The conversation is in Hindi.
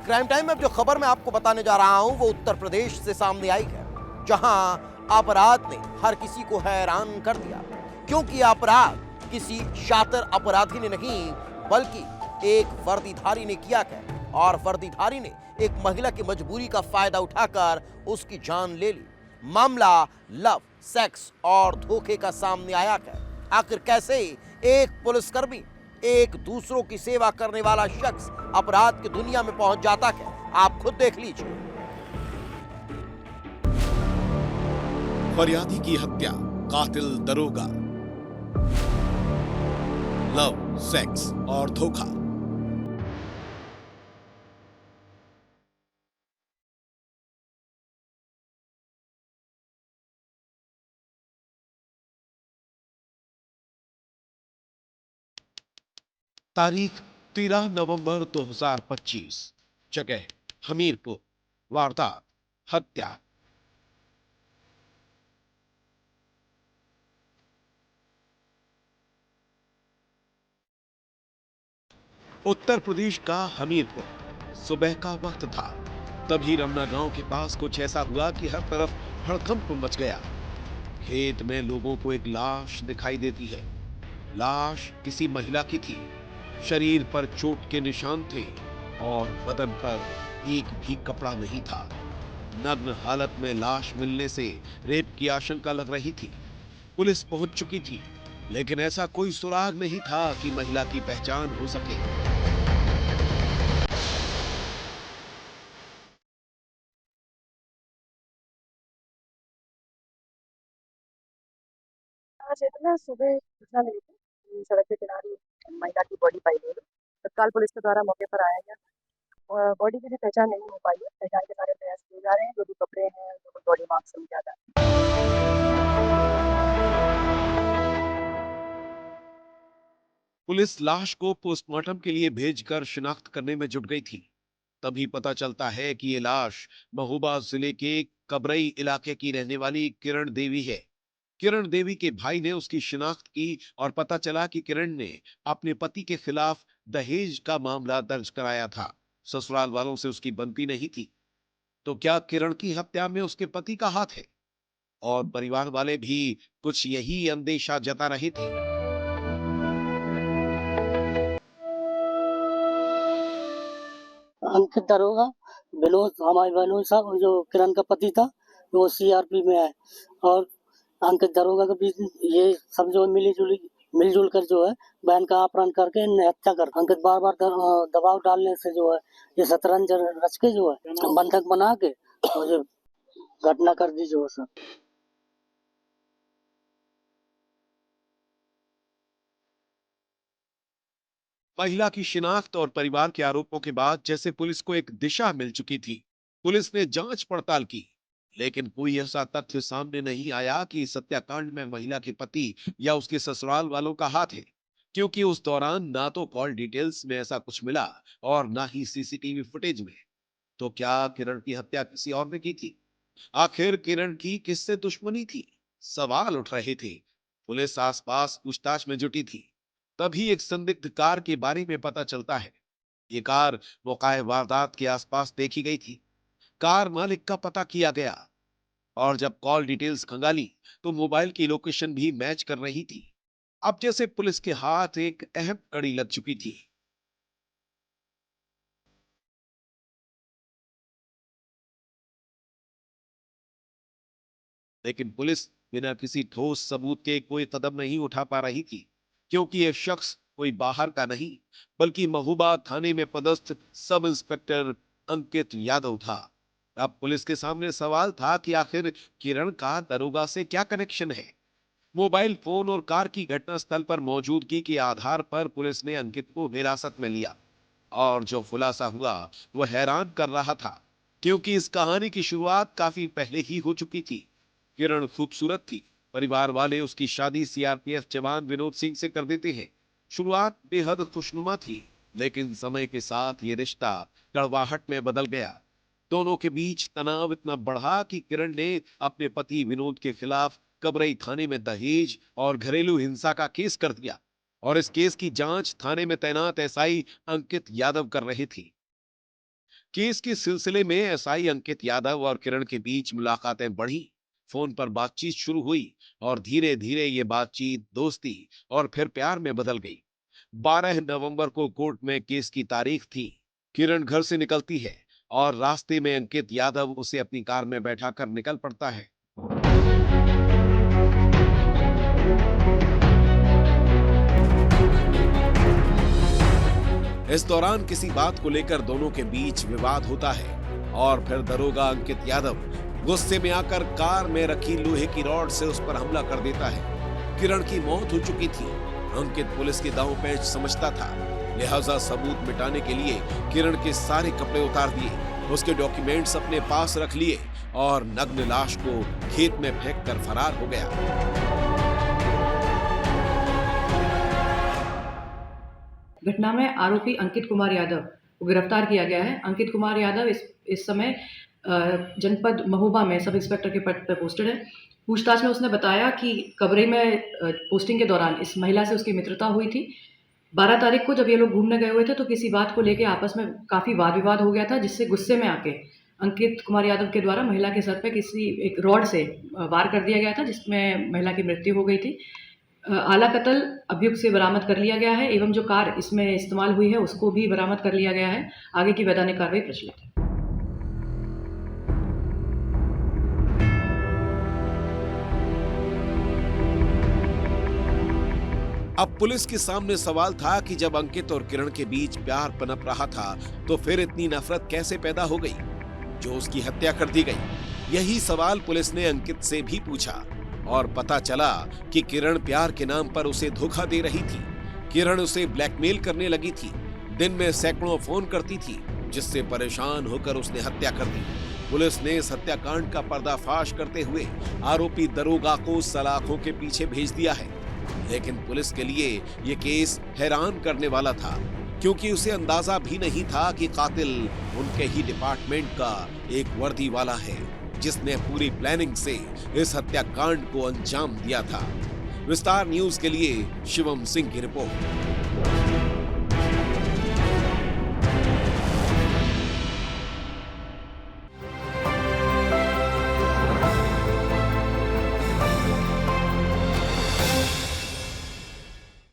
क्राइम टाइम में अब जो खबर मैं आपको बताने जा रहा हूं वो उत्तर प्रदेश से सामने आई है, जहां अपराध ने हर किसी को हैरान कर दिया, क्योंकि अपराध किसी शातिर अपराधी ने नहीं बल्कि एक वर्दीधारी ने किया है। और वर्दीधारी ने एक महिला की मजबूरी का फायदा उठाकर उसकी जान ले ली। मामला लव, सेक्स और धोखे का सामने आया है। आखिर कैसे एक पुलिसकर्मी, एक दूसरों की सेवा करने वाला शख्स अपराध की दुनिया में पहुंच जाता है, आप खुद देख लीजिए। फरियादी की हत्या, कातिल दरोगा। लव, सेक्स और धोखा। तारीख 13 नवंबर 2025। जगह हमीरपुर। वारदात हत्या। उत्तर प्रदेश का हमीरपुर। सुबह का वक्त था। तभी रमना गांव के पास कुछ ऐसा हुआ कि हर तरफ हड़कंप मच गया। खेत में लोगों को एक लाश दिखाई देती है। लाश किसी महिला की थी। शरीर पर चोट के निशान थे और बदन पर एक भी कपड़ा नहीं था। नग्न हालत में लाश मिलने से रेप की आशंका लग रही थी। पुलिस पहुंच चुकी थी, लेकिन ऐसा कोई सुराग नहीं था कि महिला की पहचान हो सके। आज इतना सुबह सूचना मिली थी कि सड़क के किनारे महिला की बॉडी पाई गई। तत्काल पुलिस के द्वारा मौके पर आया गया और बॉडी की भी पहचान नहीं हो पाई है। पहचान के सारे प्रयास किए जा रहे हैं। जो भी कपड़े हैं, जो बॉडी मार्क्स से लिया जा रहा पुलिस लाश को पोस्टमार्टम के लिए भेजकर शिनाख्त करने में जुट गई थी। तभी पता चलता है कि ये लाश महोबा जिले के कबरई इलाके की रहने वाली किरण देवी है। किरण देवी के भाई ने उसकी शिनाख्त की और पता चला कि किरण ने अपने पति के खिलाफ दहेज का मामला दर्ज कराया था। ससुराल वालों से उसकी बनती नहीं थी। तो क्या किरण की हत्या में उसके पति का हाथ है? और परिवार वाले भी कुछ यही अंदेशा जता रहे थे। अंकित दरोगा, विनोद, हमारे विनोद साहब जो किरण का पति था, वो सीआरपी में है। और अंकित दरोगा के बीच ये सब जो मिलजुल कर जो है बहन का अपहरण करके इन्हें हत्या कर। अंकित बार बार दबाव डालने से जो है ये शतरंज रच के जो है बंधक बना के और ये घटना कर दी जो है सर। महिला की शिनाख्त और परिवार के आरोपों के बाद जैसे पुलिस को एक दिशा मिल चुकी थी। पुलिस ने जांच पड़ताल की, लेकिन कोई ऐसा तथ्य सामने नहीं आया कि इस हत्याकांड में महिला के पति या उसके ससुराल वालों का हाथ है, क्योंकि उस दौरान ना तो कॉल डिटेल्स में ऐसा कुछ मिला और ना ही सीसीटीवी फुटेज में। तो क्या किरण की हत्या किसी और ने की थी? आखिर किरण की किससे दुश्मनी थी? सवाल उठ रहे थे। पुलिस आसपास पूछताछ में जुटी थी। तभी एक संदिग्ध कार के बारे में पता चलता है। ये कार मौके वारदात के आसपास देखी गई थी। कार मालिक का पता किया गया और जब कॉल डिटेल्स खंगाली तो मोबाइल की लोकेशन भी मैच कर रही थी। अब जैसे पुलिस के हाथ एक अहम कड़ी लग चुकी थी। लेकिन पुलिस बिना किसी ठोस सबूत के कोई कदम नहीं उठा पा रही थी, क्योंकि यह शख्स कोई बाहर का नहीं बल्कि महोबा थाने में पदस्थ सब इंस्पेक्टर अंकित यादव था। अब पुलिस के सामने सवाल था कि आखिर किरण का दरोगा से क्या कनेक्शन है। मोबाइल फोन और कार की घटनास्थल पर मौजूदगी के आधार पर पुलिस ने अंकित को हिरासत में लिया और जो खुलासा हुआ वह हैरान कर रहा था, क्योंकि इस कहानी की शुरुआत काफी पहले ही हो चुकी थी। किरण खूबसूरत थी। परिवार वाले उसकी शादी सीआरपीएफ जवान विनोद सिंह से कर देते हैं। शुरुआत बेहद खुशनुमा थी, लेकिन समय के साथ ये रिश्ता कड़वाहट में बदल गया। दोनों के बीच तनाव इतना बढ़ा कि किरण ने अपने पति विनोद के खिलाफ कबरई थाने में दहेज और घरेलू हिंसा का केस कर दिया और इस केस की जांच थाने में तैनात एसआई अंकित यादव कर रहे थे। केस के सिलसिले में एसआई अंकित यादव और किरण के बीच मुलाकातें बढ़ी, फोन पर बातचीत शुरू हुई और धीरे धीरे ये बातचीत दोस्ती और फिर प्यार में बदल गई। 12 नवंबर को कोर्ट में केस की तारीख थी। किरण घर से निकलती है और रास्ते में अंकित यादव उसे अपनी कार में बैठाकर निकल पड़ता है। इस दौरान किसी बात को लेकर दोनों के बीच विवाद होता है और फिर दरोगा अंकित यादव गुस्से में आकर कार में रखी लोहे की रॉड से उस पर हमला कर देता है। किरण की मौत हो चुकी थी। अंकित पुलिस के दांव पेच समझता था, लिहाजा सबूत मिटाने के लिए किरण के सारे कपड़े उतार दिए, उसके डॉक्यूमेंट्स अपने पास रख लिए और नग्न लाश को खेत में फेंककर फरार हो गया। घटना में आरोपी अंकित कुमार यादव को गिरफ्तार किया गया है। अंकित कुमार यादव इस समय जनपद महोबा में सब इंस्पेक्टर के पद पर पोस्टेड है। पूछताछ में उसने बताया कि कबरे में पोस्टिंग के दौरान इस महिला से उसकी मित्रता हुई थी। 12 तारीख को जब ये लोग घूमने गए हुए थे तो किसी बात को लेकर आपस में काफ़ी वाद विवाद हो गया था, जिससे गुस्से में आके अंकित कुमार यादव के द्वारा महिला के सर पे किसी एक रॉड से वार कर दिया गया था, जिसमें महिला की मृत्यु हो गई थी। आला कत्ल अभियुक्त से बरामद कर लिया गया है एवं जो कार इसमें इस्तेमाल हुई है उसको भी बरामद कर लिया गया है। आगे की वैधानिक कार्रवाई प्रचलित है। अब पुलिस के सामने सवाल था कि जब अंकित और किरण के बीच प्यार पनप रहा था तो फिर इतनी नफरत कैसे पैदा हो गई जो उसकी हत्या कर दी गई। यही सवाल पुलिस ने अंकित से भी पूछा और पता चला कि किरण प्यार के नाम पर उसे धोखा दे रही थी। किरण उसे ब्लैकमेल करने लगी थी, दिन में सैकड़ों फोन करती थी, जिससे परेशान होकर उसने हत्या कर दी। पुलिस ने इस हत्याकांड का पर्दाफाश करते हुए आरोपी दरोगा को सलाखों के पीछे भेज दिया है। लेकिन पुलिस के लिए ये केस हैरान करने वाला था, क्योंकि उसे अंदाजा भी नहीं था कि कातिल उनके ही डिपार्टमेंट का एक वर्दी वाला है, जिसने पूरी प्लानिंग से इस हत्याकांड को अंजाम दिया था। विस्तार न्यूज के लिए शिवम सिंह की रिपोर्ट।